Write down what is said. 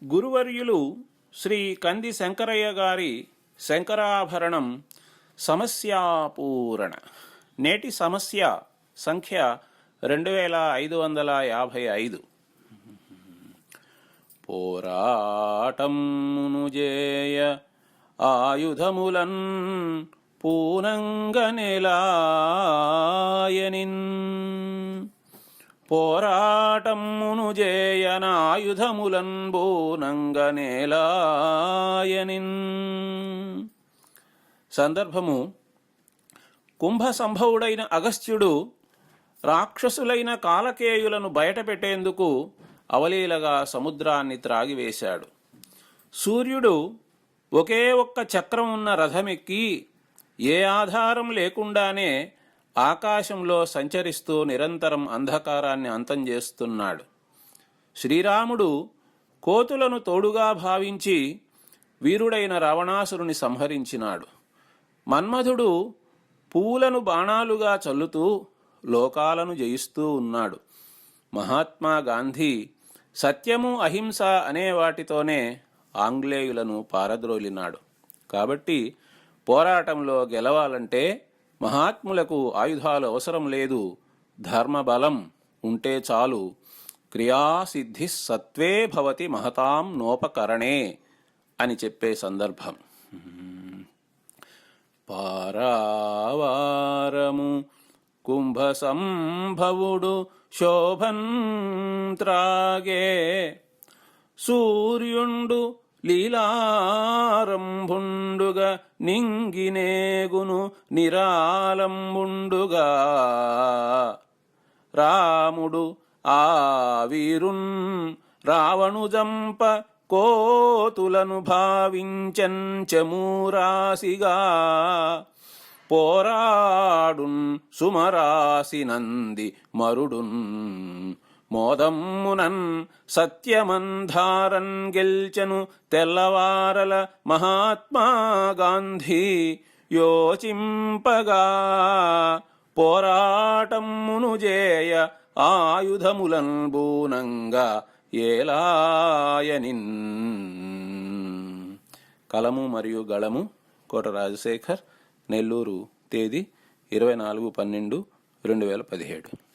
గురువర్యులు శ్రీ కంది శంకరయ్య గారి శంకరాభరణం సమస్యాపూరణ. నేటి సమస్య సంఖ్య 2555. పోరాటమును జేయ ఆయుధములన్ పూనంగనెలాయనిన్. పోరాటమును జేయనాయుధములన్ పూనంగనెలాయనిన్. సందర్భము: కుంభ సంభవుడైన అగస్త్యుడు రాక్షసులైన కాలకేయులను బయటపెట్టేందుకు అవలీలగా సముద్రాన్ని త్రాగివేశాడు. సూర్యుడు ఒకే ఒక్క చక్రం ఉన్న రథమెక్కి ఏ ఆధారం లేకుండానే ఆకాశంలో సంచరిస్తూ నిరంతరం అంధకారాన్ని అంతం చేస్తున్నాడు. శ్రీరాముడు కోతులను తోడుగా భావించి వీరుడైన రావణాసురుని సంహరించినాడు. మన్మధుడు పూలను బాణాలుగా చల్లుతూ లోకాలను జయిస్తూ ఉన్నాడు. మహాత్మా గాంధీ సత్యము అహింస అనే వాటితోనే ఆంగ్లేయులను పారద్రోలినాడు. కాబట్టి పోరాటంలో గెలవాలంటే మహాత్ములకు ఆయుధాలు అవసరం లేదు, ధర్మబలం ఉంటే చాలు. క్రియాసిద్ధి సత్వే భవతి మహతాం నోపకరణే అని చెప్పే సందర్భం. పారావారము కుంభ సంభవుడు శోభన్ త్రాగే, సూర్యుండు లీలారంభుండుగా నింగినేగును నిరాలంబుండుగా. రాముడు ఆ వీరున్ రావణుజంప కోతులను భావించన్ చమూరాసిగా. పోరాడున్ సుమరాసి నంది మరుడున్ మోదమ్మునన్ సత్యమంధారన్ గెల్చెను తెల్లవారల మహాత్మా గాంధీ యోచింపగా. పోరాటమును జేయ ఆయుధములన్ బూనంగా ఏలాయనిన్. కలము మరియు గళము కోట రాజశేఖర్, నెల్లూరు. తేదీ 24/12/2017.